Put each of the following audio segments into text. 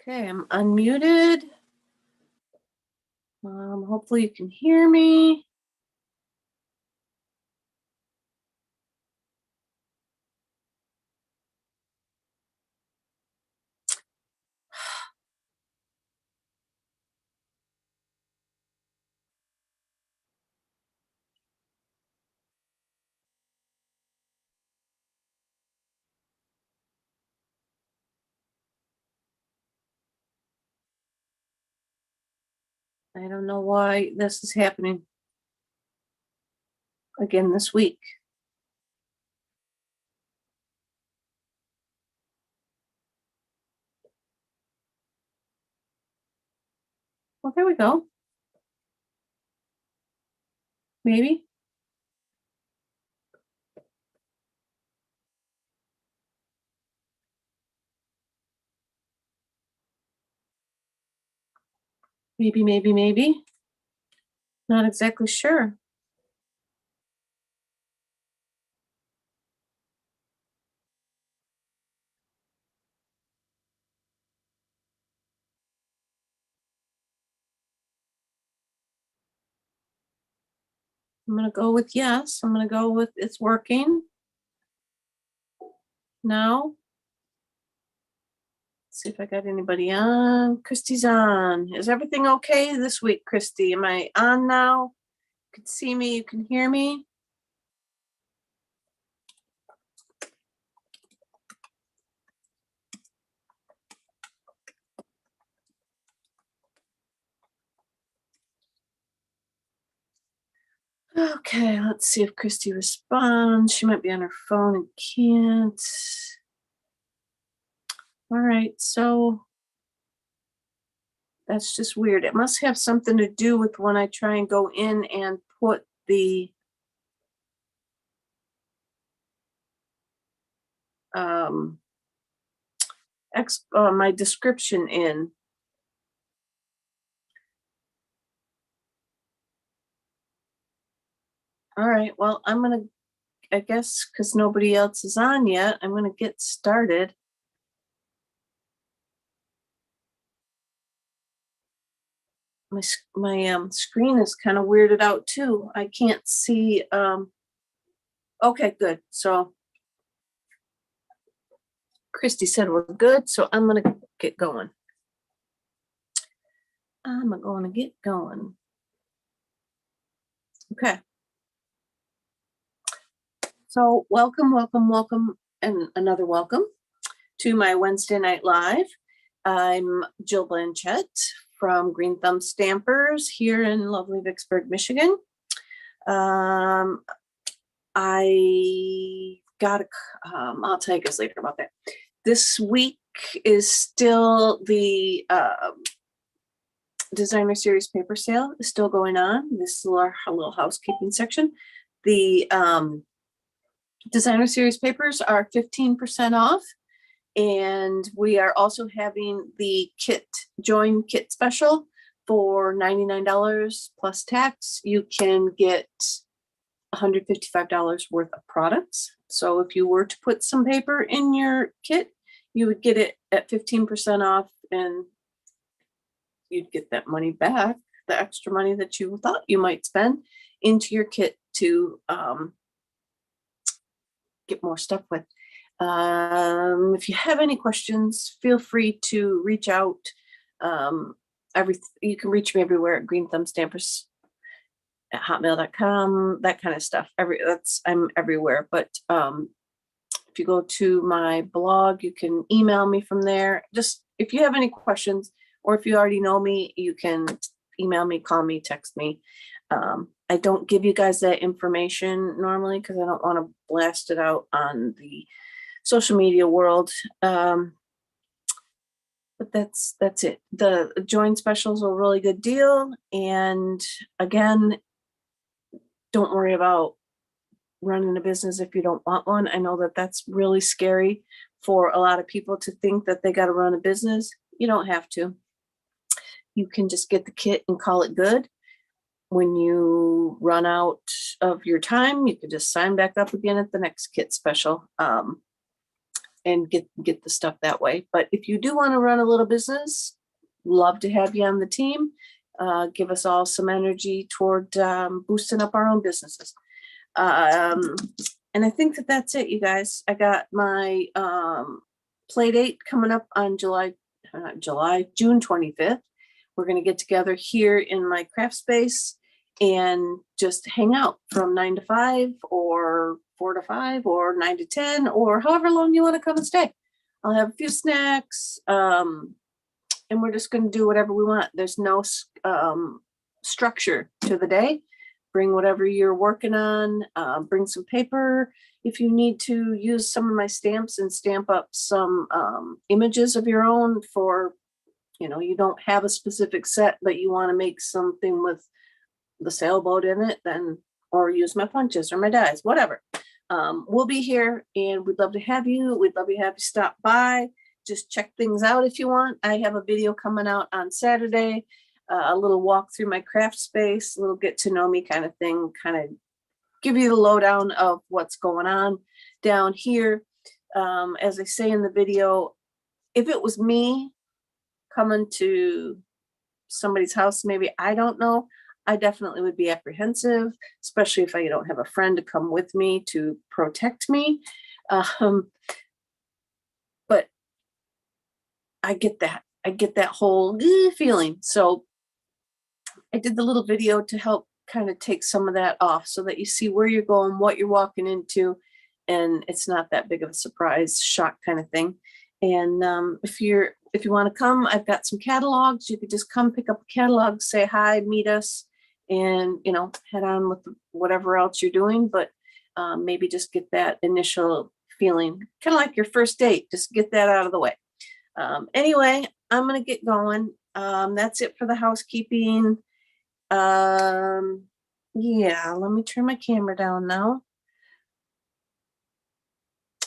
Okay, I'm unmuted. Hopefully you can hear me. I don't know why this is happening again this week. Well, there we go. Maybe. Maybe. Not exactly sure. I'm going to go with yes. I'm going to go with it's working. Now, let's see if I got anybody on. Christy's on. Is everything okay this week, Christy? Am I on now? You can see me, you can hear me. Okay, let's see if Christy responds. She might be on her phone and can't. All right, so that's just weird. It must have something to do with when I try and go in and put the my description in. All right, well, I'm gonna, I guess, because nobody else is on yet, I'm gonna get started. My screen is kind of weirded out too. I can't see. Okay, good. So Christy said we're good, so I'm gonna get going. I'm gonna get going. Okay. So welcome, and another welcome to my Wednesday Night Live. I'm Jill Blanchette from Green Thumb Stampers here in lovely Vicksburg, Michigan. I got I'll tell you guys later about that. This week is still the designer series paper sale is still going on. This is our little housekeeping section. The designer series papers are 15% off, and we are also having the join kit special for $99 plus tax. You can get $155 worth of products. So if you were to put some paper in your kit, you would get it at 15% off, and you'd get that money back, the extra money that you thought you might spend, into your kit to get more stuff with. If you have any questions, feel free to reach out. You can reach me everywhere at Green Thumb Stampers at hotmail.com, that kind of stuff. I'm everywhere. But if you go to my blog, you can email me from there. Just if you have any questions, or if you already know me, you can email me, call me, text me. I don't give you guys that information normally because I don't want to blast it out on the social media world. But that's it. The join specials are a really good deal. And again, don't worry about running a business if you don't want one. I know that that's really scary for a lot of people to think that they got to run a business. You don't have to. You can just get the kit and call it good. When you run out of your time, you can just sign back up again at the next kit special. and get the stuff that way. But if you do want to run a little business, love to have you on the team. Give us all some energy toward boosting up our own businesses. And I think that that's it, you guys. I got my play date coming up on June 25th. We're going to get together here in my craft space and just hang out from 9 to 5 or 4 to 5 or 9 to 10 or however long you want to come and stay. I'll have a few snacks, and we're just going to do whatever we want. There's no structure to the day. Bring whatever you're working on. Bring some paper if you need to. Use some of my stamps and stamp up some images of your own for, you don't have a specific set, but you want to make something with the sailboat in it, then, or use my punches or my dies, whatever. We'll be here and we'd love to have you. We'd love to have you stop by. Just check things out if you want. I have a video coming out on Saturday, a little walk through my craft space, a little get to know me kind of thing, kind of give you the lowdown of what's going on down here. As I say in the video, if it was me coming to somebody's house, maybe, I don't know, I definitely would be apprehensive, especially if I don't have a friend to come with me to protect me. But I get that. I get that whole feeling. So I did the little video to help kind of take some of that off so that you see where you're going, what you're walking into, and it's not that big of a surprise, shock kind of thing. And if you want to come, I've got some catalogs. You could just come pick up a catalog, say hi, meet us, and head on with whatever else you're doing. But maybe just get that initial feeling, kind of like your first date. Just get that out of the way. Anyway, I'm gonna get going. That's it for the housekeeping. Yeah, let me turn my camera down now.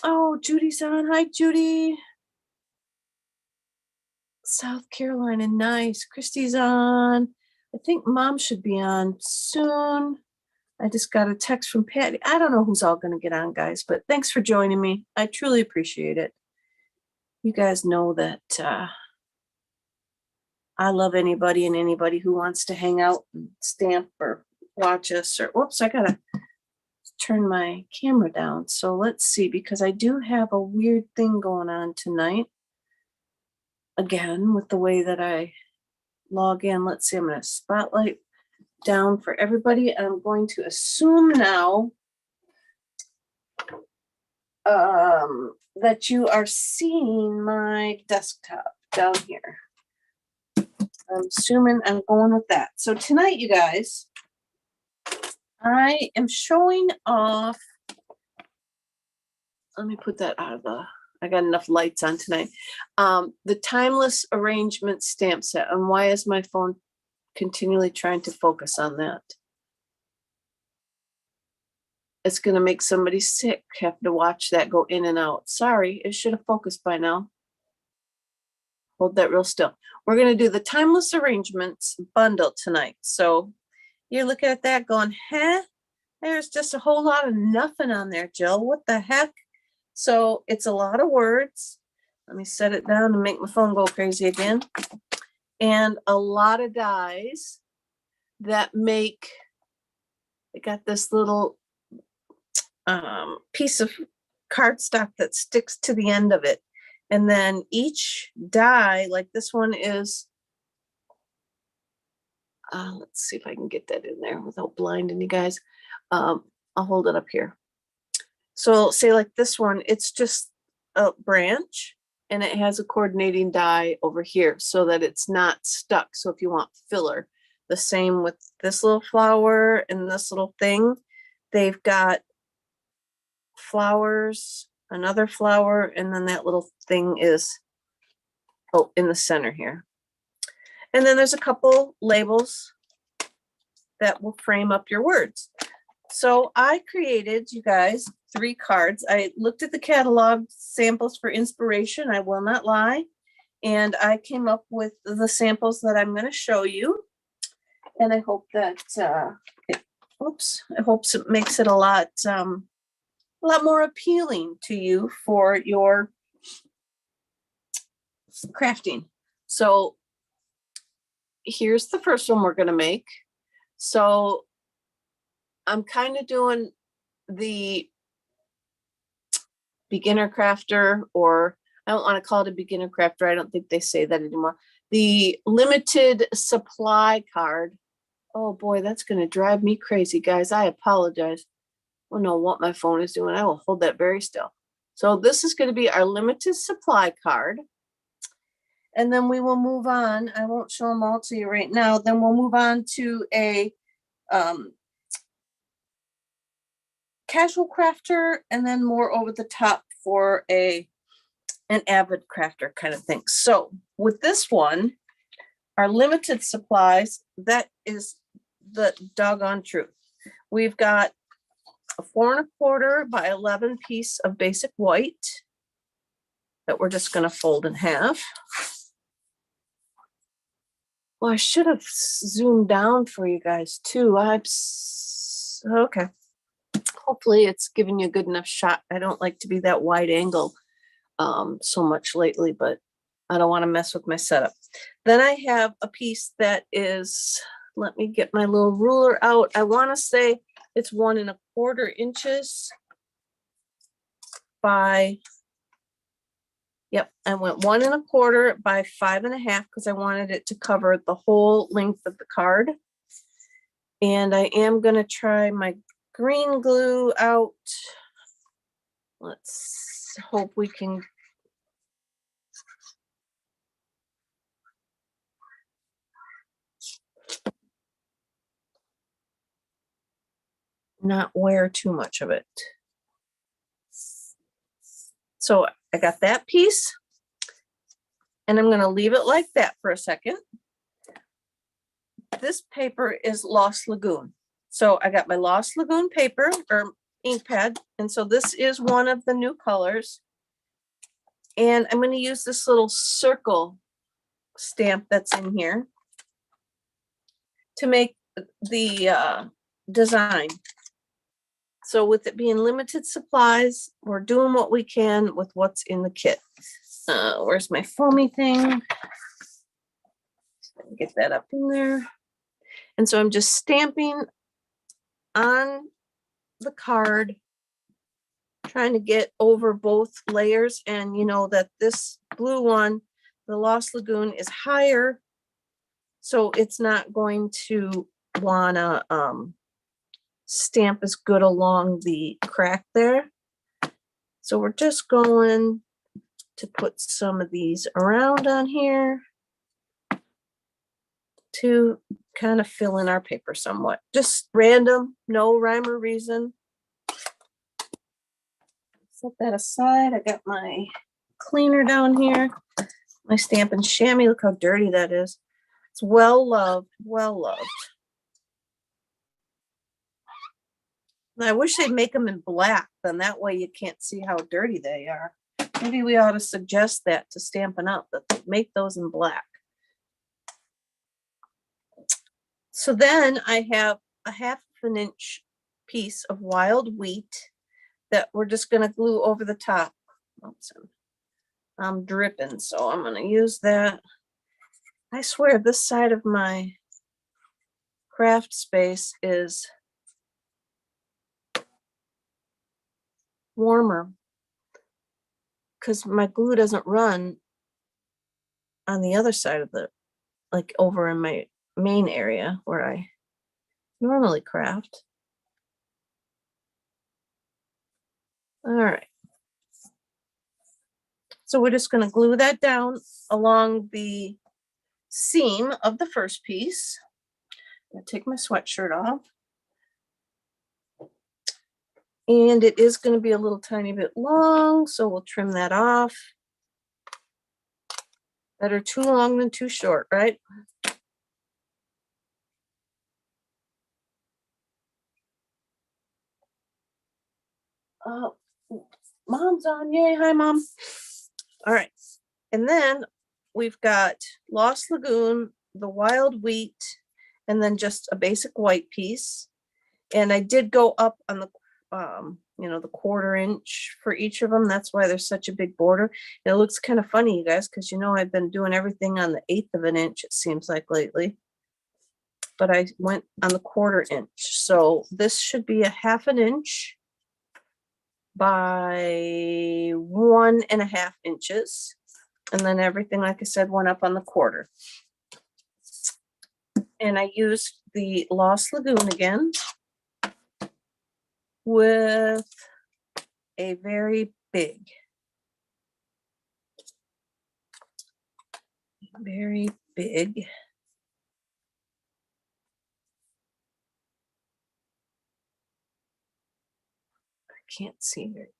Oh, Judy's on. Hi, Judy. South Carolina, nice. Christy's on. I think Mom should be on soon. I just got a text from Patty. I don't know who's all going to get on, guys, but thanks for joining me. I truly appreciate it. You guys know that I love anybody and anybody who wants to hang out and stamp or watch us. Or whoops, I got to turn my camera down. So let's see, because I do have a weird thing going on tonight. Again, with the way that I log in. Let's see, I'm going to spotlight down for everybody. I'm going to assume now that you are seeing my desktop down here. I'm assuming I'm going with that. So tonight, you guys, I am showing off. Let me put that out of the, I got enough lights on tonight. The Timeless Arrangement stamp set. And why is my phone continually trying to focus on that? It's going to make somebody sick, have to watch that go in and out. Sorry, it should have focused by now. Hold that real still. We're going to do the Timeless Arrangements bundle tonight. So you're looking at that going, huh? There's just a whole lot of nothing on there, Jill. What the heck? So it's a lot of words. Let me set it down and make my phone go crazy again. And a lot of dies that make, I got this little piece of cardstock that sticks to the end of it. And then each die, like this one is, let's see if I can get that in there without blinding you guys. I'll hold it up here. So say like this one, it's just a branch and it has a coordinating die over here so that it's not stuck. So if you want filler, the same with this little flower and this little thing, they've got flowers, another flower, and then that little thing is, oh, in the center here. And then there's a couple labels that will frame up your words. So I created, you guys, 3 cards. I looked at the catalog samples for inspiration. I will not lie. And I came up with the samples that I'm going to show you. And I hope that, I hope it makes it a lot more appealing to you for your crafting. So here's the first one we're going to make. So I'm kind of doing the beginner crafter, or I don't want to call it a beginner crafter. I don't think they say that anymore. The limited supply card. Oh boy, that's going to drive me crazy, guys. I apologize. I don't know what my phone is doing. I will hold that very still. So this is going to be our limited supply card. And then we will move on. I won't show them all to you right now. Then we'll move on to a casual crafter, and then more over the top for an avid crafter kind of thing. So with this one, our limited supplies, that is the doggone truth. We've got a 4 1/4 by 11 piece of basic white that we're just going to fold in half. Well, I should have zoomed down for you guys too. Okay. Hopefully it's giving you a good enough shot. I don't like to be that wide angle so much lately, but I don't want to mess with my setup. Then I have a piece that is, let me get my little ruler out. I want to say it's 1 1/4 inches by, yep, I went 1 1/4 by 5 1/2 because I wanted it to cover the whole length of the card. And I am going to try my green glue out. Let's hope we can. Not wear too much of it. So I got that piece, and I'm going to leave it like that for a second. This paper is Lost Lagoon. So I got my Lost Lagoon paper or ink pad, and so this is one of the new colors. And I'm going to use this little circle stamp that's in here to make the design. So with it being limited supplies, we're doing what we can with what's in the kit. Where's my foamy thing? Get that up in there. And so I'm just stamping on the card, trying to get over both layers. And you know that this blue one, the Lost Lagoon, is higher, so it's not going to wanna stamp as good along the crack there. So we're just going to put some of these around on here to kind of fill in our paper somewhat. Just random, no rhyme or reason. Set that aside. I got my cleaner down here, my Stampin' Chamois. Look how dirty that is. It's well loved, well loved. I wish they'd make them in black, then that way you can't see how dirty they are. Maybe we ought to suggest that to Stampin' Up, that they make those in black. So then I have a 1/2 inch piece of wild wheat that we're just going to glue over the top. Oops, I'm dripping, so I'm going to use that. I swear this side of my craft space is warmer because my glue doesn't run on the other side of the, like over in my main area where I normally craft. All right. So we're just going to glue that down along the seam of the first piece. I'm going to take my sweatshirt off. And it is going to be a little tiny bit long, so we'll trim that off. Better too long than too short, right? Mom's on. Yay. Hi, Mom. All right. And then we've got Lost Lagoon, the wild wheat, and then just a basic white piece. And I did go up on the you know, the 1/4 inch for each of them. That's why there's such a big border. And it looks kind of funny, you guys, because you know I've been doing everything on the 1/8 of an inch, it seems like lately. But I went on the 1/4 inch. So this should be a 1/2 inch by 1.5 inches. And then everything, like I said, went up on the 1/4. And I used the Lost Lagoon again with a very big, very big can't see it.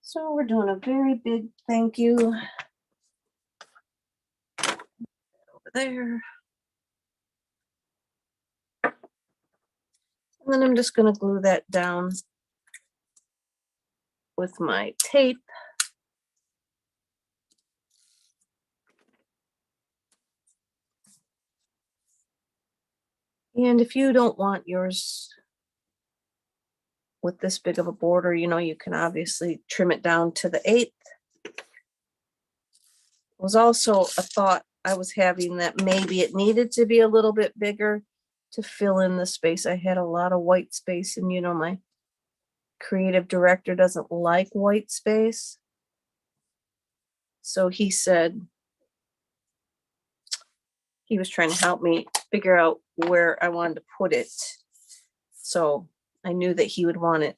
So we're doing a very big thank you over there. And then I'm just going to glue that down with my tape. And if you don't want yours with this big of a border, you know, you can obviously trim it down to the 1/8. It was also a thought I was having that maybe it needed to be a little bit bigger to fill in the space. I had a lot of white space, and you know, my creative director doesn't like white space. So he said he was trying to help me figure out where I wanted to put it. So I knew that he would want it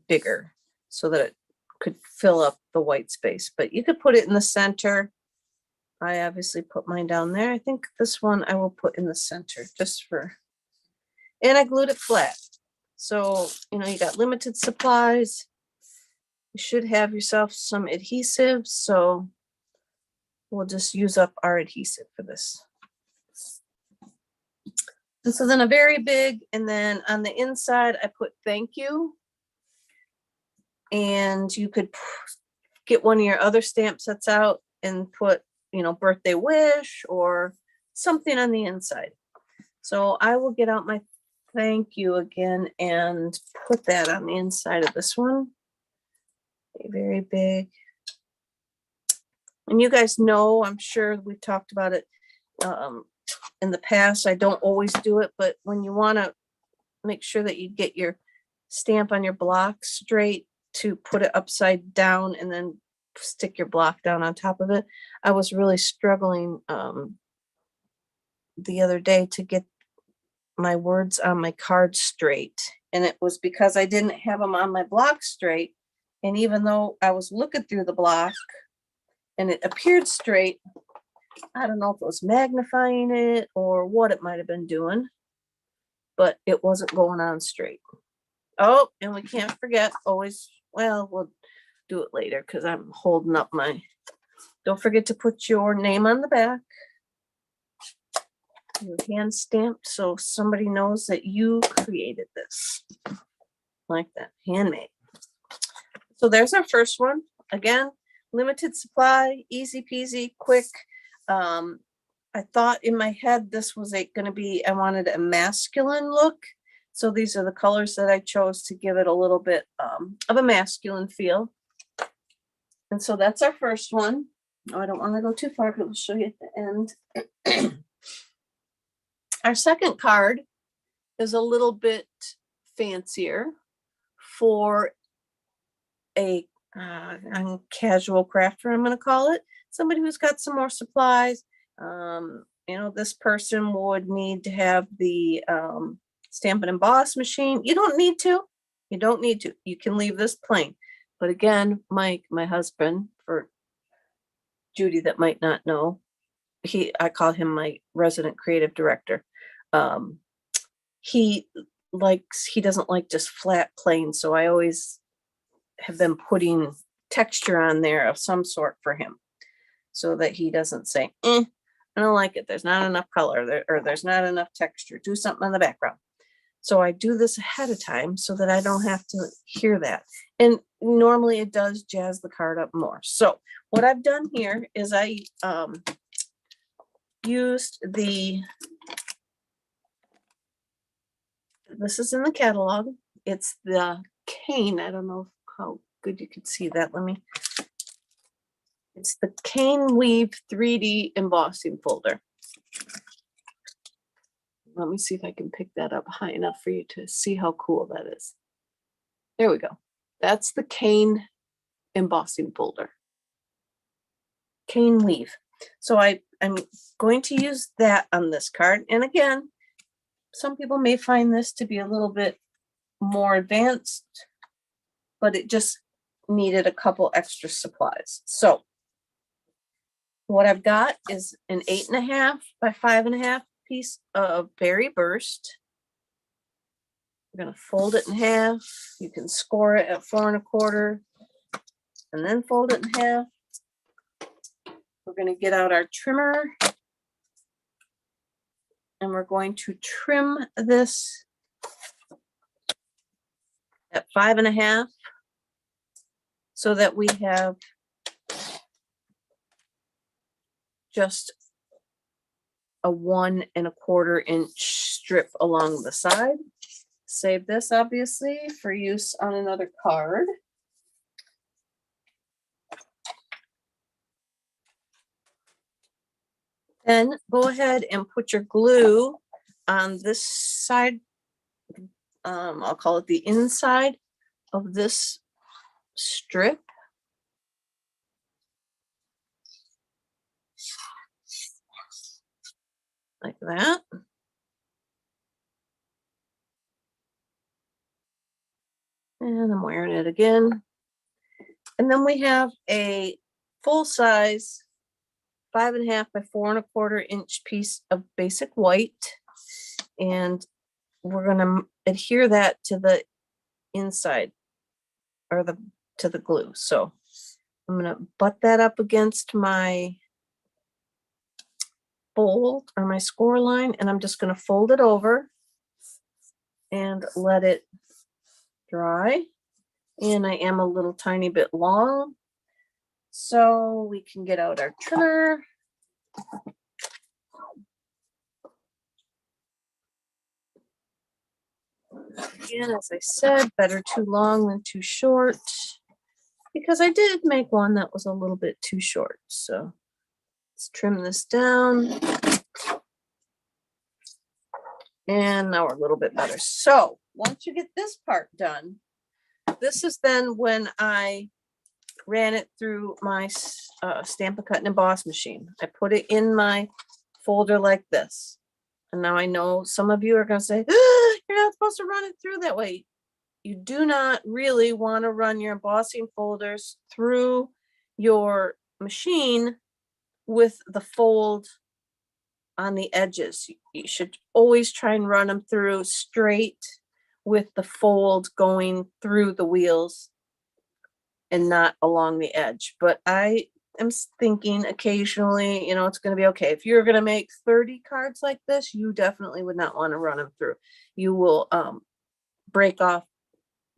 bigger so that it could fill up the white space. But you could put it in the center. I obviously put mine down there. I think this one I will put in the center just for, and I glued it flat. So, you know, you got limited supplies. You should have yourself some adhesive. So we'll just use up our adhesive for this. And so then a very big, and then on the inside, I put thank you. And you could get one of your other stamp sets out and put, you know, birthday wish or something on the inside. So I will get out my thank you again and put that on the inside of this one. Very big. And you guys know, I'm sure we've talked about it in the past. I don't always do it, but when you want to make sure that you get your stamp on your block straight, to put it upside down and then stick your block down on top of it. I was really struggling the other day to get my words on my card straight. And it was because I didn't have them on my block straight. And even though I was looking through the block and it appeared straight, I don't know if it was magnifying it or what it might have been doing, but it wasn't going on straight. Oh, and we can't forget always, well, we'll do it later because I'm holding up my, don't forget to put your name on the back. Your hand stamped so somebody knows that you created this. Like that, handmade. So there's our first one. Again, limited supply, easy peasy, quick. I thought in my head this was going to be, I wanted a masculine look. So these are the colors that I chose to give it a little bit of a masculine feel. And so that's our first one. Oh, I don't want to go too far, but we'll show you at the end. Our second card is a little bit fancier for a casual crafter, I'm going to call it. Somebody who's got some more supplies. You know, this person would need to have the stamp and emboss machine. You don't need to. You don't need to. You can leave this plain. But again, Mike, my husband, for Judy that might not know, I call him my resident creative director. He doesn't like just flat plain. So I always have them putting texture on there of some sort for him so that he doesn't say, I don't like it. There's not enough color there, or there's not enough texture. Do something in the background. So I do this ahead of time so that I don't have to hear that. And normally it does jazz the card up more. So what I've done here is I used the this is in the catalog. It's the cane. I don't know how good you can see that. It's the Cane Weave 3D embossing folder. Let me see if I can pick that up high enough for you to see how cool that is. There we go. That's the cane embossing folder. Cane Weave. So I'm going to use that on this card. And again, some people may find this to be a little bit more advanced, but it just needed a couple extra supplies. So what I've got is an 8.5 by 5.5 piece of Berry Burst. We're going to fold it in half. You can score it at 4 1/4 and then fold it in half. We're going to get out our trimmer and we're going to trim this at 5.5 so that we have just a 1 1/4 inch strip along the side. Save this obviously for use on another card. Then go ahead and put your glue on this side. I'll call it the inside of this strip. Like that. And I'm wearing it again. And then we have a full size 5.5 by 4 1/4 inch piece of basic white. And we're going to adhere that to the inside or to the glue. So I'm going to butt that up against my fold or my score line, and I'm just going to fold it over and let it dry. And I am a little tiny bit long, so we can get out our trimmer. Again, as I said, better too long than too short, because I did make one that was a little bit too short. So let's trim this down. And now we're a little bit better. So once you get this part done, this is then when I ran it through my Stampin' Cut and Emboss machine. I put it in my folder like this. And now I know some of you are going to say, you're not supposed to run it through that way. You do not really want to run your embossing folders through your machine with the fold on the edges. You should always try and run them through straight with the fold going through the wheels and not along the edge. But I am thinking occasionally, it's going to be okay. If you're going to make 30 cards like this, you definitely would not want to run them through. You will break off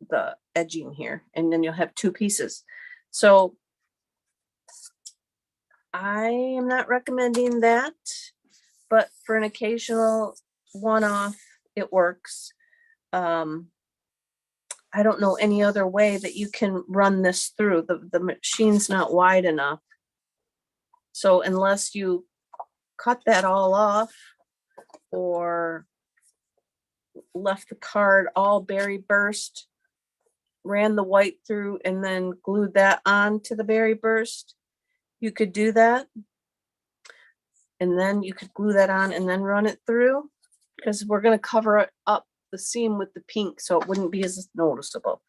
the edging here, and then you'll have 2 pieces. So I am not recommending that, but for an occasional one-off, it works. I don't know any other way that you can run this through. The machine's not wide enough. So unless you cut that all off or left the card all Berry Burst, ran the white through, and then glued that on to the Berry Burst, you could do that. And then you could glue that on and then run it through, because we're going to cover up the seam with the pink so it wouldn't be as noticeable.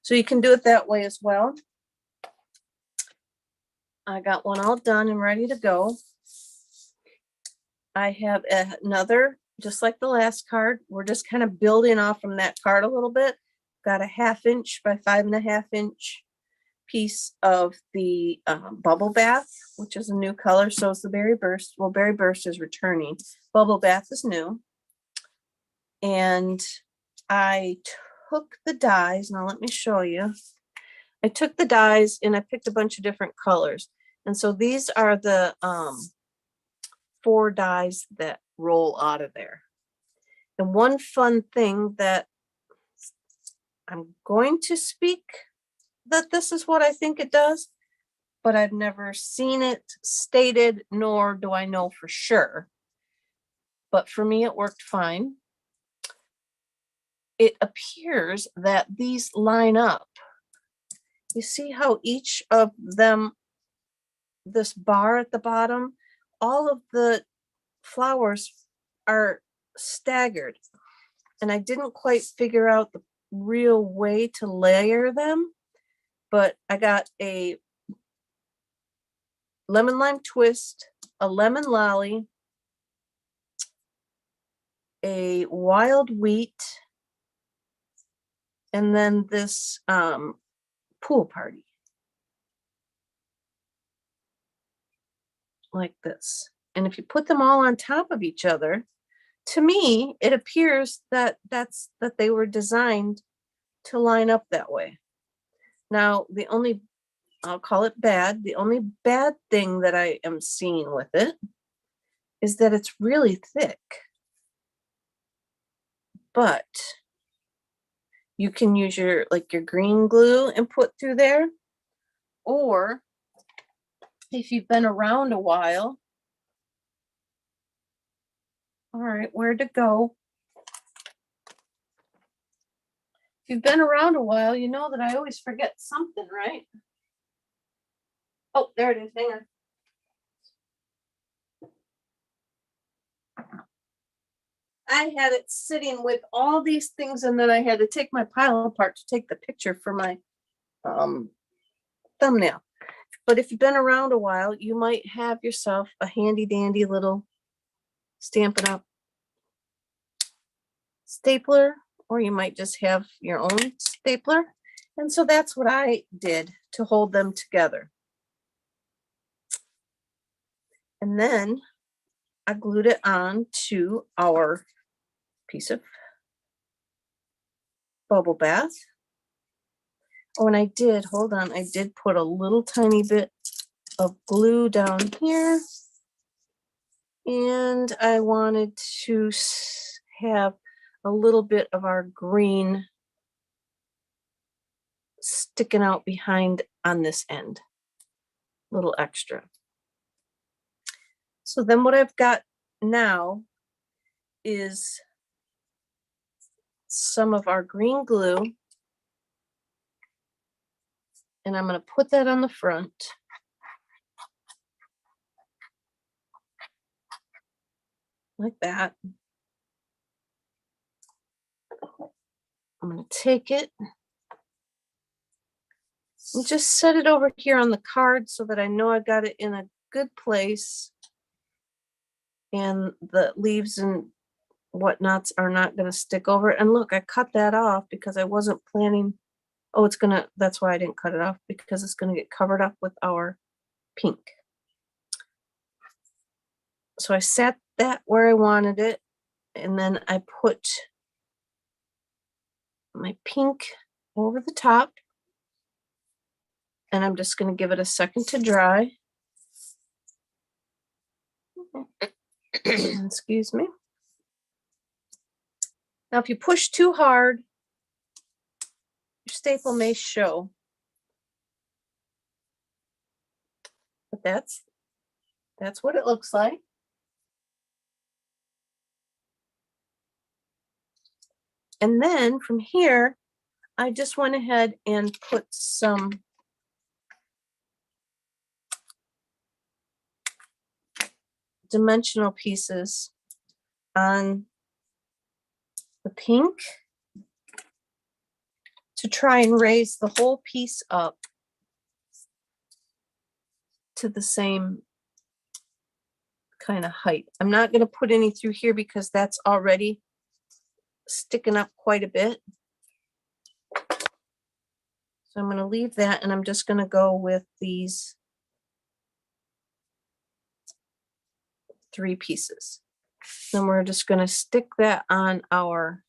So you can do it that way as well. I got one all done and ready to go. I have another, just like the last card. We're just kind of building off from that card a little bit. Got a 1/2 inch by 5.5 inch piece of the Bubble Bath, which is a new color. So is the Berry Burst. Well, Berry Burst is returning. Bubble Bath is new. And I took the dies. Now let me show you. I took the dies and I picked a bunch of different colors. And so these are the 4 dies that roll out of there. And one fun thing that I'm going to speak that this is what I think it does, but I've never seen it stated, nor do I know for sure. But for me, it worked fine. It appears that these line up. You see how each of them, this bar at the bottom, all of the flowers are staggered. And I didn't quite figure out the real way to layer them, but I got a lemon lime twist, a lemon lolly, a wild wheat, and then this pool party. Like this. And if you put them all on top of each other, to me, it appears that they were designed to line up that way. Now, I'll call it bad. The only bad thing that I am seeing with it is that it's really thick. But you can use your green glue and put through there. Or if you've been around a while, all right, where to go? If you've been around a while, you know that I always forget something, right? Oh, there it is. Hang on. I had it sitting with all these things, and then I had to take my pile apart to take the picture for my thumbnail. But if you've been around a while, you might have yourself a handy dandy little Stampin' Up stapler, or you might just have your own stapler. And so that's what I did to hold them together. And then I glued it on to our piece of bubble bath. Oh, and I did put a little tiny bit of glue down here. And I wanted to have a little bit of our green sticking out behind on this end, a little extra. So then what I've got now is some of our green glue, and I'm going to put that on the front. Like that. I'm going to take it and just set it over here on the card so that I know I got it in a good place. And the leaves and whatnots are not going to stick over it. And look, I cut that off because I wasn't planning. Oh, that's why I didn't cut it off, because it's going to get covered up with our pink. So I set that where I wanted it. And then I put my pink over the top. And I'm just going to give it a second to dry. Excuse me. Now, if you push too hard, your staple may show. But that's what it looks like. And then from here, I just went ahead and put some dimensional pieces on the pink to try and raise the whole piece up to the same kind of height. I'm not going to put any through here because that's already sticking up quite a bit. So I'm going to leave that, and I'm just going to go with these 3 pieces. Then we're just going to stick that on our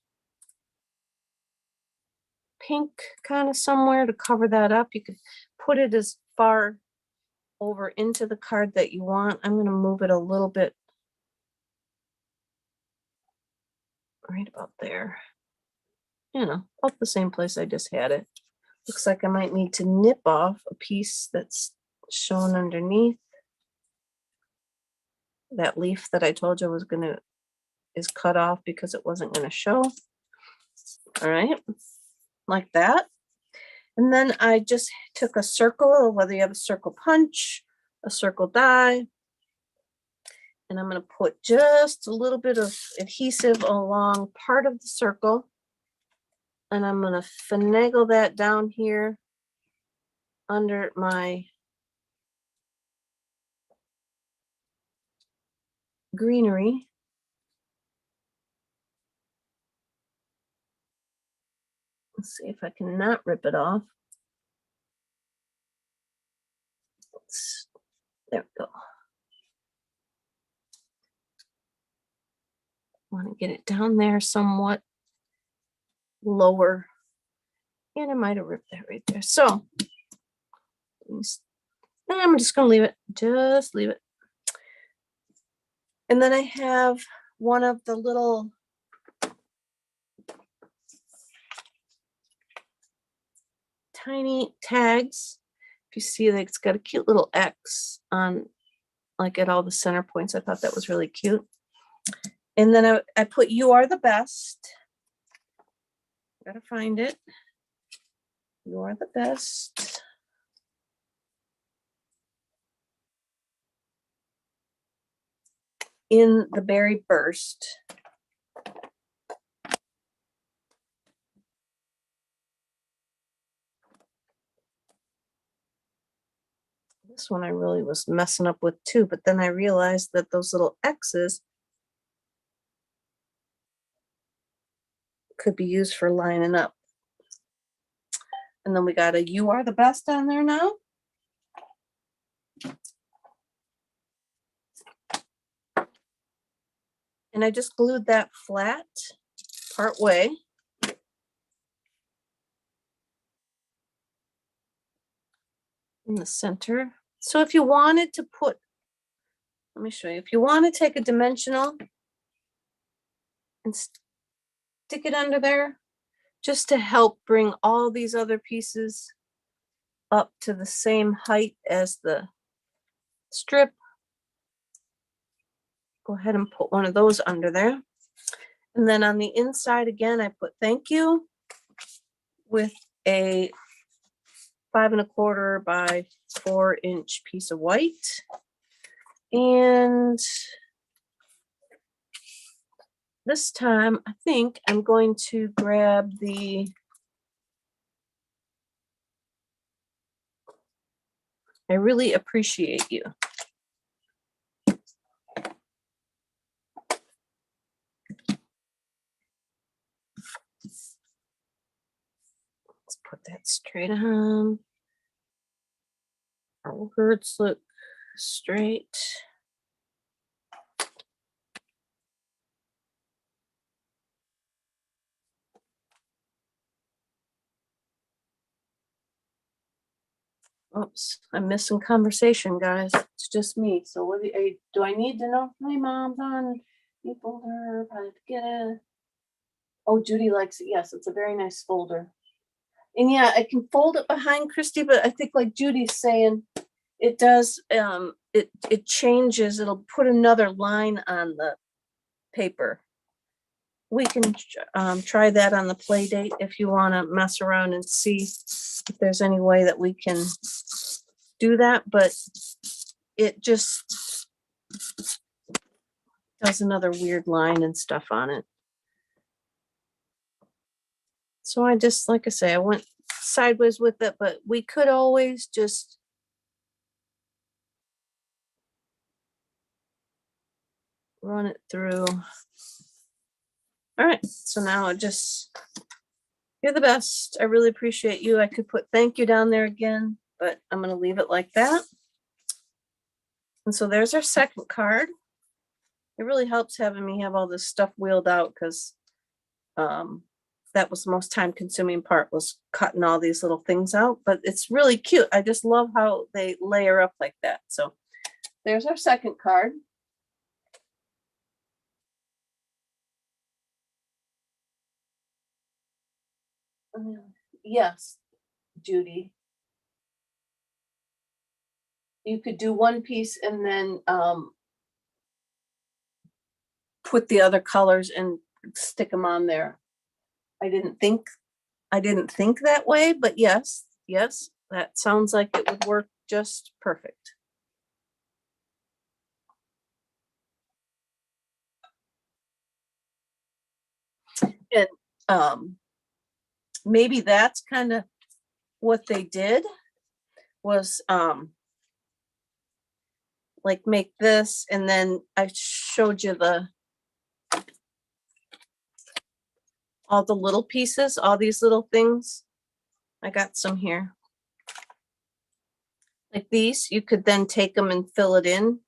pink kind of somewhere to cover that up. You could put it as far over into the card that you want. I'm going to move it a little bit right about there. You know, about the same place I just had it. Looks like I might need to nip off a piece that's shown underneath. That leaf that I told you is cut off because it wasn't gonna show. All right, like that. And then I just took a circle, whether you have a circle punch, a circle die, and I'm gonna put just a little bit of adhesive along part of the circle. And I'm gonna finagle that down here under my greenery. Let's see if I can not rip it off. There we go. Want to get it down there somewhat lower. And I might have ripped that right there. So I'm just going to leave it. Just leave it. And then I have one of the little tiny tags. If you see, like, it's got a cute little X on, like, at all the center points. I thought that was really cute. And then I put "You are the best." Gotta find it. You are the best. In the berry burst. This one I really was messing up with too, but then I realized that those little X's could be used for lining up. And then we got a "You are the best" on there now. And I just glued that flat part way. In the center. So if you wanted to put, let me show you, if you want to take a dimensional and stick it under there, just to help bring all these other pieces up to the same height as the strip, go ahead and put one of those under there. And then on the inside again, I put "Thank you" with a 5 1/4 by 4-inch piece of white. And this time I think I'm going to grab the "I really appreciate you." Let's put that straight on. Our words look straight. Oops, I'm missing conversation, guys. It's just me. So what do I need to know? My mom's on the folder. How to get it? Oh, Judy likes it. Yes, it's a very nice folder. And yeah, I can fold it behind Christy, but I think, like Judy's saying, it does. It changes. It'll put another line on the paper. We can try that on the play date if you want to mess around and see if there's any way that we can do that, but it just does another weird line and stuff on it. So I just, like I say, I went sideways with it, but we could always just run it through. All right, so now you're the best. I really appreciate you. I could put "Thank you" down there again, but I'm going to leave it like that. And so there's our second card. It really helps having me have all this stuff wheeled out, because that was the most time consuming part, was cutting all these little things out, but it's really cute. I just love how they layer up like that. So there's our second card. Yes, Judy. You could do one piece and then put the other colors and stick them on there. I didn't think that way, but yes, that sounds like it would work just perfect. And maybe that's kind of what they did was like make this, and then I showed you all the little pieces, all these little things. I got some here. Like these, you could then take them and fill it in.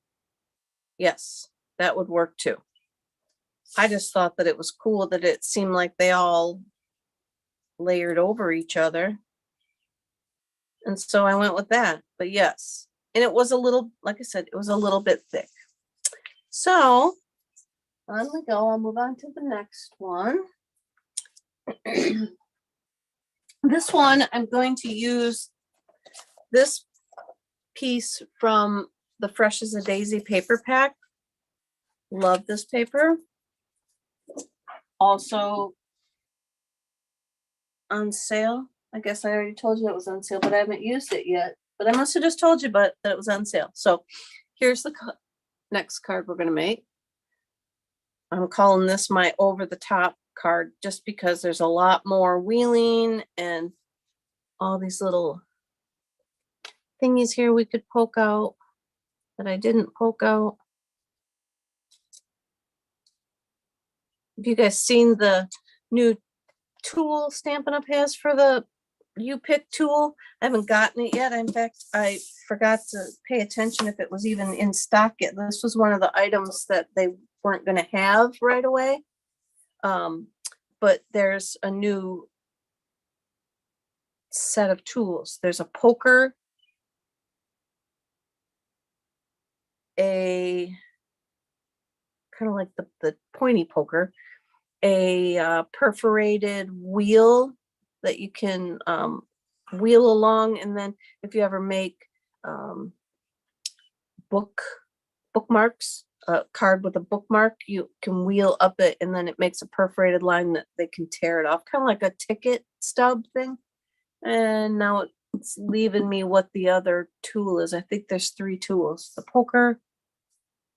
Yes, that would work too. I just thought that it was cool that it seemed like they all layered over each other. And so I went with that, but yes. And it was a little, like I said, it was a little bit thick. So on we go. I'll move on to the next one. This one, I'm going to use this piece from the Fresh as a Daisy paper pack. Love this paper. Also on sale. I guess I already told you it was on sale, but I haven't used it yet. But I must have just told you that it was on sale. So here's the next card we're going to make. I'm calling this my over the top card just because there's a lot more wheeling and all these little thingies here we could poke out that I didn't poke out. Have you guys seen the new tool Stampin' Up has for the U-Pick tool? I haven't gotten it yet. In fact, I forgot to pay attention if it was even in stock yet. This was one of the items that they weren't going to have right away. But there's a new set of tools. There's a poker, a kind of like the pointy poker, a perforated wheel that you can wheel along, and then if you ever make bookmarks, a card with a bookmark, you can wheel up it and then it makes a perforated line that they can tear it off, kind of like a ticket stub thing. And now it's leaving me what the other tool is. I think there's 3 tools: the poker,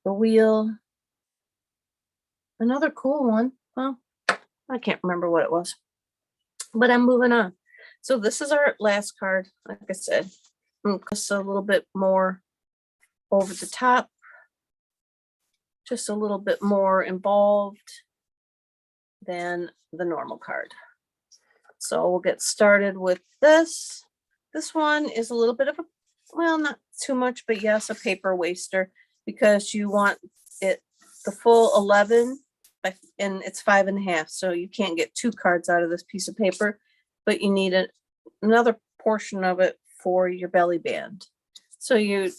the wheel, another cool one. Well, I can't remember what it was, but I'm moving on. So this is our last card. Like I said, just a little bit more over the top, just a little bit more involved than the normal card. So we'll get started with this. This one is a little bit of a, well, not too much, but yes, a paper waster, because you want it the full 11 and it's 5.5. So you can't get 2 cards out of this piece of paper, but you need another portion of it for your belly band. So you're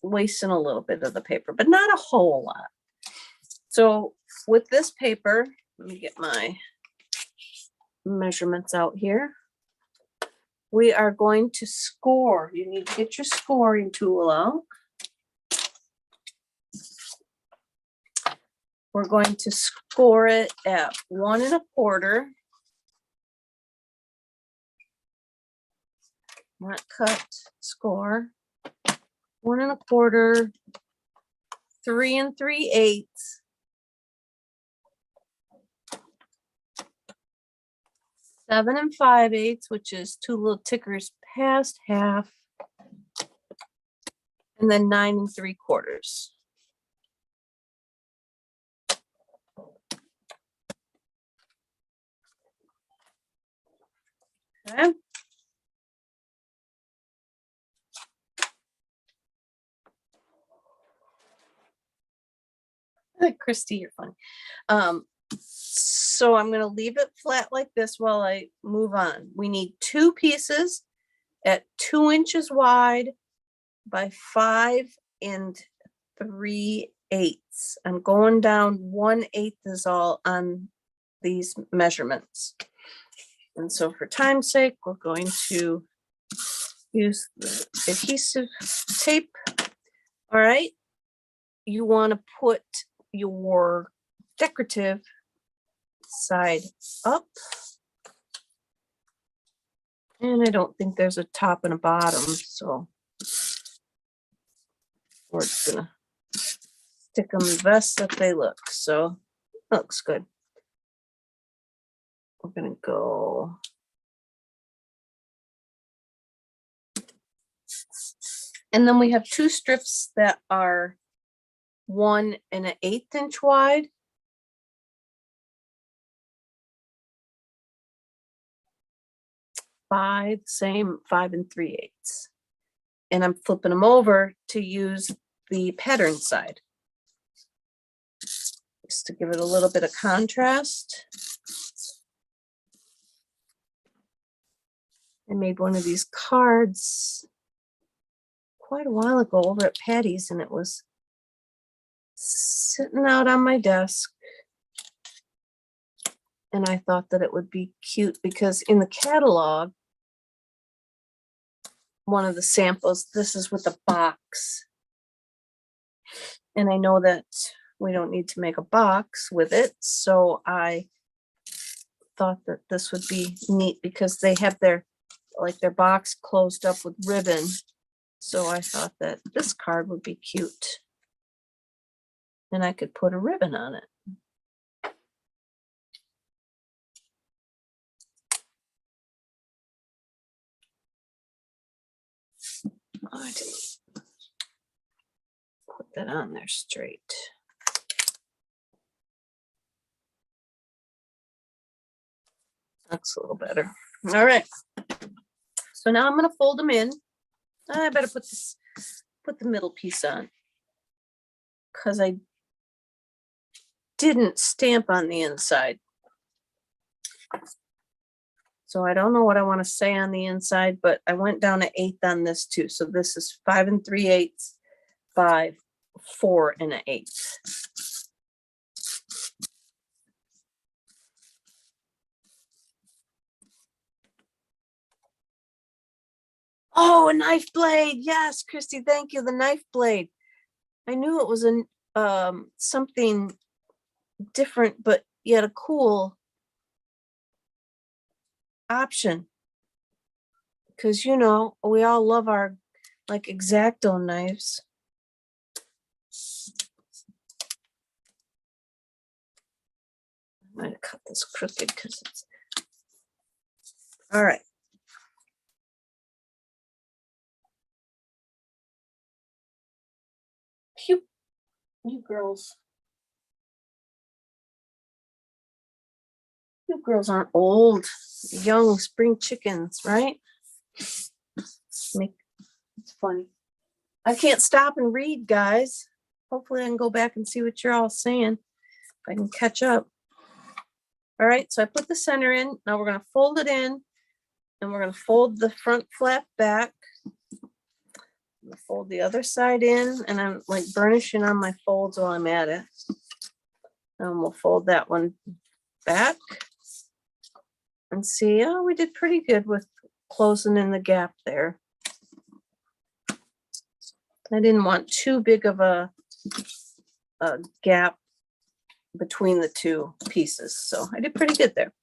wasting a little bit of the paper, but not a whole lot. So with this paper, let me get my measurements out here. We are going to score. You need to get your scoring tool out. We're going to score it at 1 1/4. Not cut, score. 1 1/4, 3 3/8. 7 5/8, which is 2 little tickers past half, and then 9 3/4. Okay. Christy, you're funny. So I'm going to leave it flat like this while I move on. We need 2 pieces at 2 inches wide by 5 3/8. I'm going down 1/8 is all on these measurements. And so for time's sake, we're going to use the adhesive tape. All right. You want to put your decorative side up. And I don't think there's a top and a bottom, so we're just gonna stick them the best that they look. So looks good. We're gonna go and then we have two strips that are 1 1/8 inch wide. Same 5 3/8. And I'm flipping them over to use the pattern side. Just to give it a little bit of contrast. I made one of these cards quite a while ago over at Patty's, and it was sitting out on my desk. And I thought that it would be cute because in the catalog, one of the samples, this is with a box. And I know that we don't need to make a box with it. So I thought that this would be neat because they have their box closed up with ribbon. So I thought that this card would be cute. And I could put a ribbon on it. I didn't put that on there straight. That's a little better. All right. So now I'm going to fold them in. I better put the middle piece on because I didn't stamp on the inside. So I don't know what I want to say on the inside, but I went down to 1/8 on this too. So this is 5 3/8 by 4 1/8. Oh, a knife blade. Yes, Christy, thank you. The knife blade. I knew it was something different, but yet a cool option. Because, you know, we all love our like X-Acto knives. I'm going to cut this crooked because it's all right. Phew. You girls. You girls aren't old, young spring chickens, right? It's funny. I can't stop and read, guys. Hopefully I can go back and see what you're all saying. If I can catch up. All right, so I put the center in. Now we're going to fold it in, and we're going to fold the front flap back. I'm going to fold the other side in, and I'm like burnishing on my folds while I'm at it. And we'll fold that one back. And see, oh, we did pretty good with closing in the gap there. I didn't want too big of a gap between the two pieces. So I did pretty good there.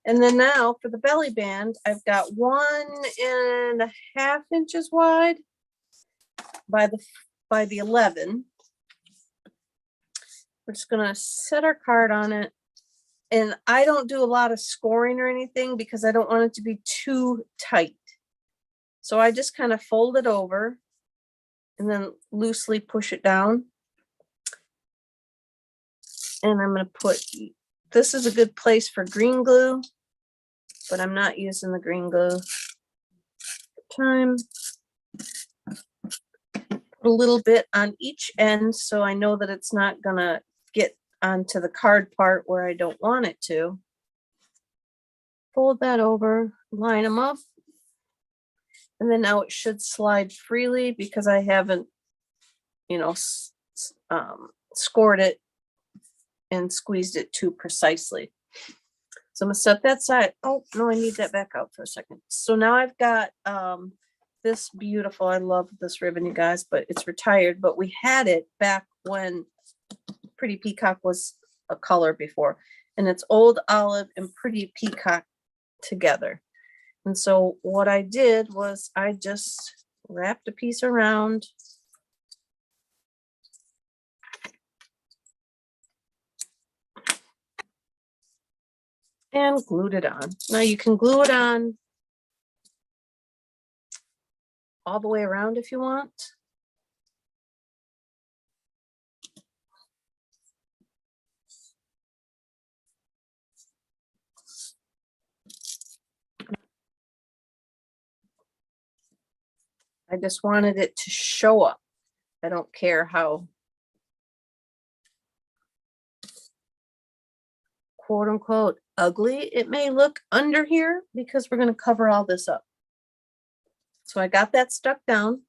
And then now for the belly band, I've got 1 1/2 inches wide by the 11. We're just gonna set our card on it. And I don't do a lot of scoring or anything because I don't want it to be too tight. So I just kind of fold it over and then loosely push it down. And I'm going to put, this is a good place for green glue, but I'm not using the green glue. Time. Put a little bit on each end so I know that it's not going to get onto the card part where I don't want it to. Fold that over, line them up. And then now it should slide freely because I haven't, you know, scored it and squeezed it too precisely. So I'm gonna set that side. Oh, no, I need that back out for a second. So now I've got this beautiful, I love this ribbon, you guys, but it's retired, but we had it back when Pretty Peacock was a color before. And it's Old Olive and Pretty Peacock together. And so what I did was I just wrapped a piece around and glued it on. Now you can glue it on all the way around if you want. I just wanted it to show up. I don't care how quote unquote ugly it may look under here, because we're going to cover all this up. So I got that stuck down.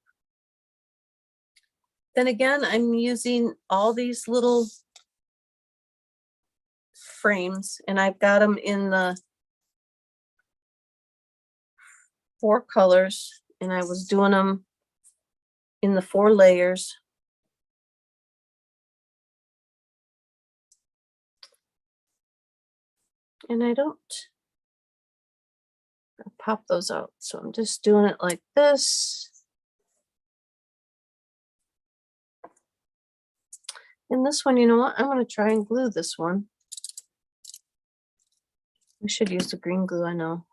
Then again, I'm using all these little frames, and I've got them in the 4 colors, and I was doing them in the 4 layers. And I don't pop those out. So I'm just doing it like this. And this one, you know what? I'm going to try and glue this one. I should use the green glue, I know.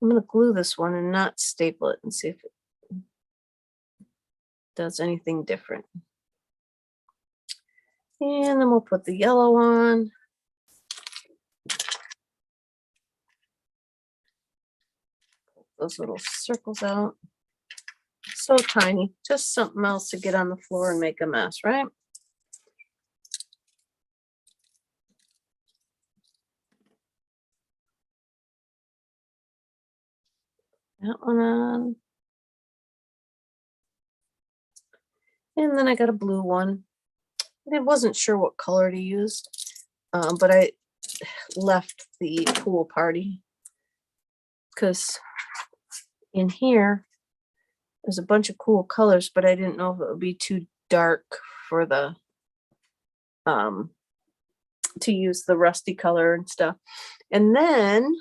I'm going to glue this one and not staple it and see if it does anything different. And then we'll put the yellow on. Those little circles out. So tiny, just something else to get on the floor and make a mess, right? That one on. And then I got a blue one. I wasn't sure what color to use, but I left the pool party because in here there's a bunch of cool colors, but I didn't know if it would be too dark for the to use the rusty color and stuff. And then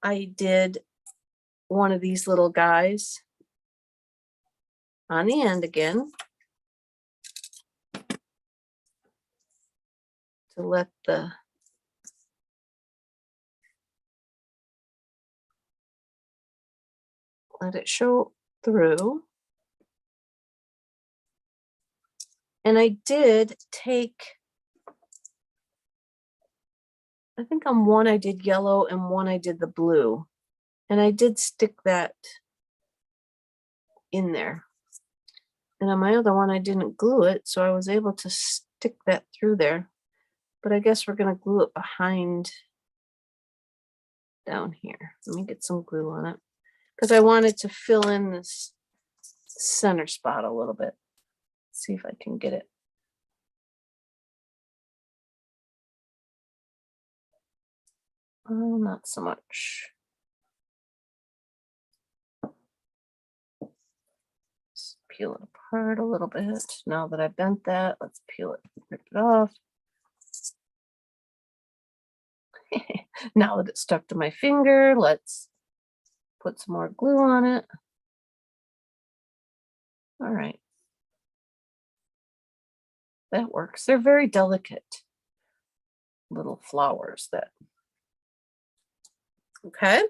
I did one of these little guys on the end again to let it show through. And I did take, I think on one I did yellow and one I did the blue. And I did stick that in there. And on my other one, I didn't glue it, so I was able to stick that through there. But I guess we're going to glue it behind down here. Let me get some glue on it, because I wanted to fill in this center spot a little bit. See if I can get it. Oh, not so much. Just peel it apart a little bit. Now that I've bent that, let's peel it, rip it off. Now that it's stuck to my finger, let's put some more glue on it. All right. That works. They're very delicate little flowers that. Okay,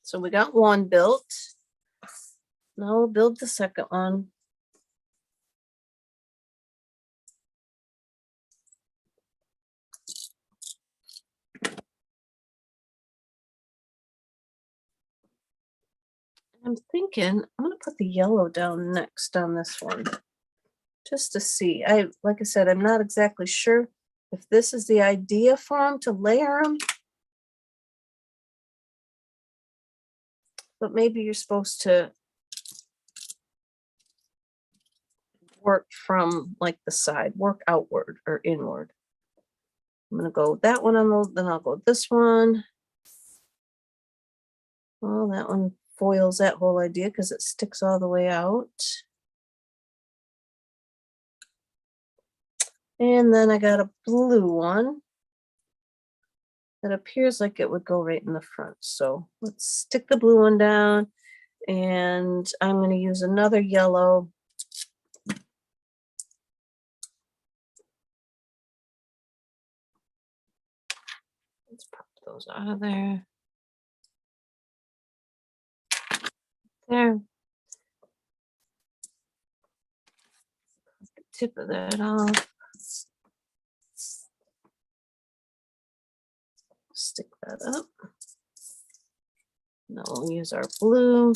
so we got one built. Now we'll build the second one. I'm thinking I'm going to put the yellow down next on this one, just to see. Like I said, I'm not exactly sure if this is the idea for them to layer them, but maybe you're supposed to work from like the side, work outward or inward. I'm gonna go that one on the, then I'll go this one. Well, that one foils that whole idea because it sticks all the way out. And then I got a blue one that appears like it would go right in the front. So let's stick the blue one down, and I'm going to use another yellow. Let's pop those out of there. There. The tip of that off. Stick that up. Now we'll use our blue.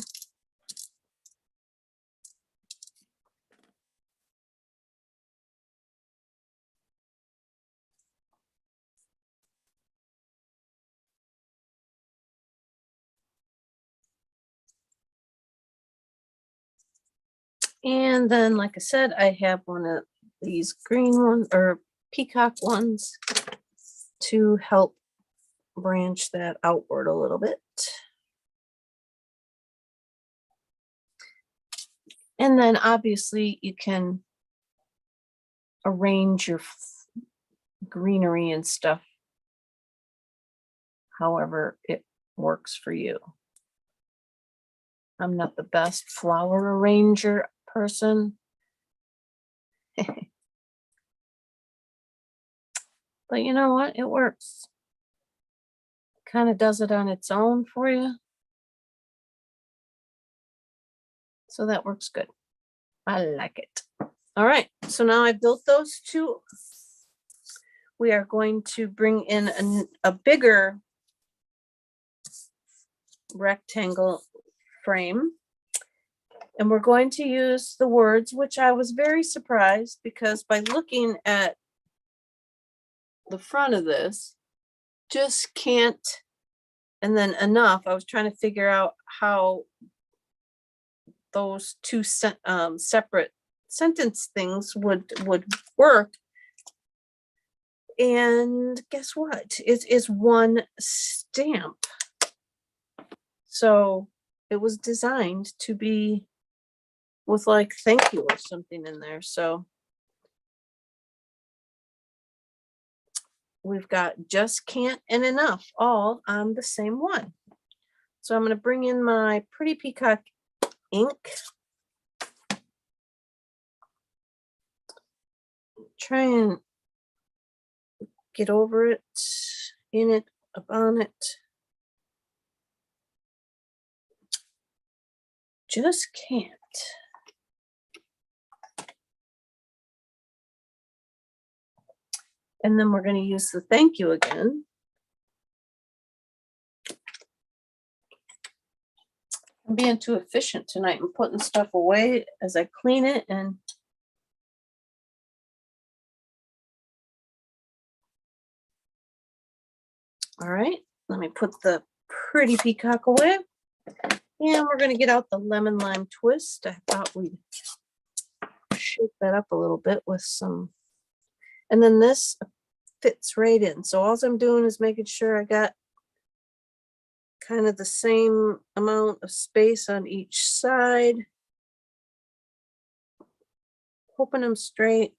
And then, like I said, I have one of these green ones or peacock ones to help branch that outward a little bit. And then obviously you can arrange your greenery and stuff however it works for you. I'm not the best flower arranger person. But you know what? It works. Kind of does it on its own for you. So that works good. I like it. All right. So now I built those two. We are going to bring in a bigger rectangle frame. And we're going to use the words, which I was very surprised because by looking at the front of this, just can't, and then enough, I was trying to figure out how those two separate sentence things would work. And guess what? It is one stamp. So it was designed to be with like thank you or something in there. So we've got just can't and enough all on the same one. So I'm going to bring in my Pretty Peacock ink. Try and get over it, in it, up on it. Just can't. And then we're going to use the thank you again. I'm being too efficient tonight and putting stuff away as I clean it. And all right, let me put the Pretty Peacock away. And we're going to get out the lemon lime twist. I thought we'd shake that up a little bit with some, and then this fits right in. So all I'm doing is making sure I got kind of the same amount of space on each side. Hoping them straight.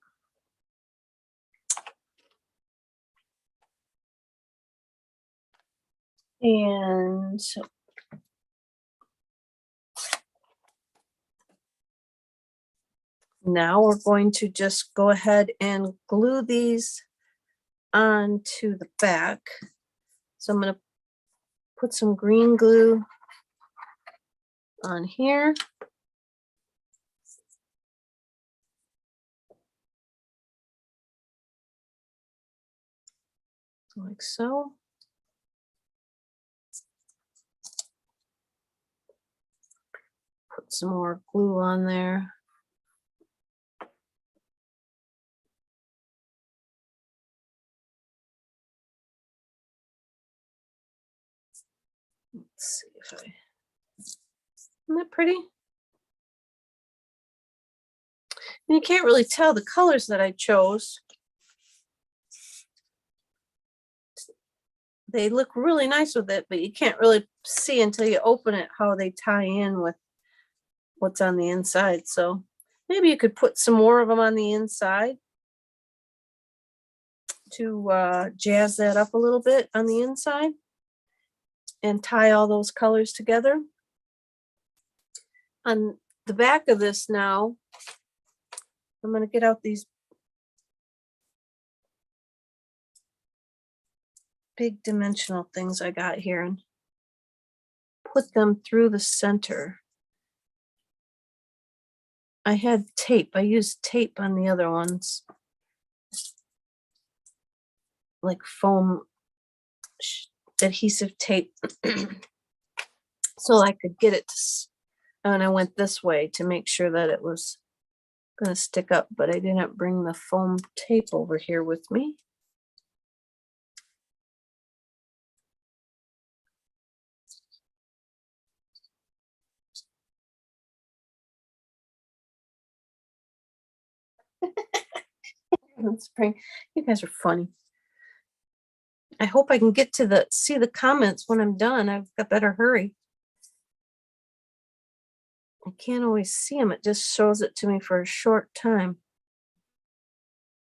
And now we're going to just go ahead and glue these onto the back. So I'm going to put some green glue on here. Like so. Put some more glue on there. Let's see if I, isn't that pretty? And you can't really tell the colors that I chose they look really nice with it, but you can't really see until you open it how they tie in with what's on the inside. So maybe you could put some more of them on the inside to jazz that up a little bit on the inside and tie all those colors together. On the back of this now, I'm going to get out these big dimensional things I got here and put them through the center. I had tape. I used tape on the other ones, like foam adhesive tape, so I could get it to, and I went this way to make sure that it was going to stick up, but I didn't bring the foam tape over here with me. Spring, you guys are funny. I hope I can get to see the comments when I'm done. I've got better hurry. I can't always see them. It just shows it to me for a short time.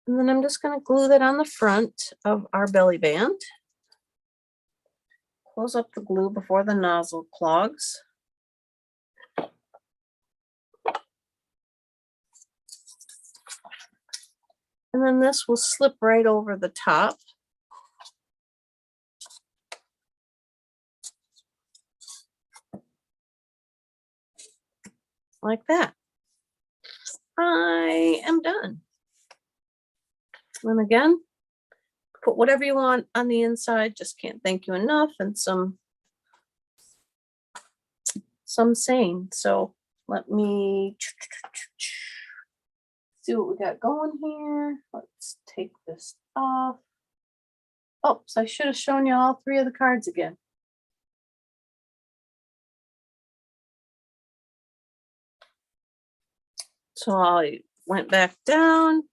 And then I'm just going to glue that on the front of our belly band. Close up the glue before the nozzle clogs. And then this will slip right over the top. Like that. I am done. And again, put whatever you want on the inside. Just can't thank you enough, and some saying. So let me see what we got going here. Let's take this off. Oh, so I should have shown you all three of the cards again. So I went back down.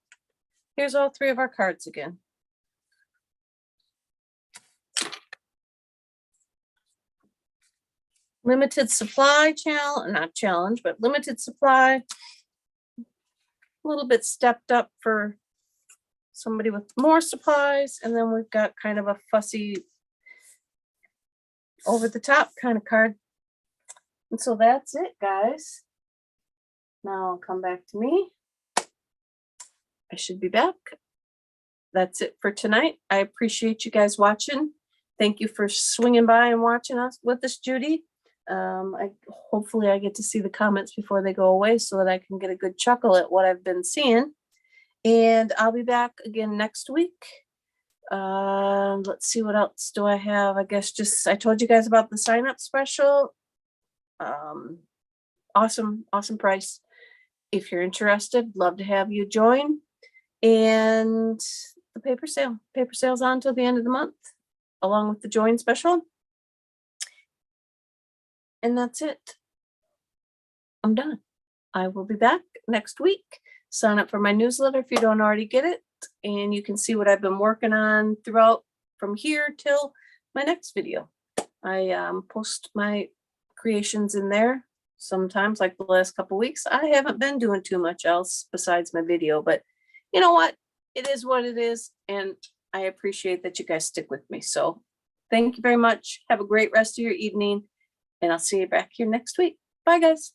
Here's all three of our cards again. Limited supply challenge, not challenge, but limited supply. A little bit stepped up for somebody with more supplies. And then we've got kind of a fussy over the top kind of card. And so that's it, guys. Now I'll come back to me. I should be back. That's it for tonight. I appreciate you guys watching. Thank you for swinging by and watching us with us, Judy. Hopefully I get to see the comments before they go away so that I can get a good chuckle at what I've been seeing. And I'll be back again next week. Let's see, what else do I have? I guess just, I told you guys about the sign up special. Awesome price. If you're interested, love to have you join. And the paper sale's on until the end of the month, along with the join special. And that's it. I'm done. I will be back next week. Sign up for my newsletter if you don't already get it, and you can see what I've been working on throughout from here till my next video. I post my creations in there sometimes, like the last couple weeks. I haven't been doing too much else besides my video, but you know what? It is what it is, and I appreciate that you guys stick with me. So thank you very much. Have a great rest of your evening, and I'll see you back here next week. Bye, guys.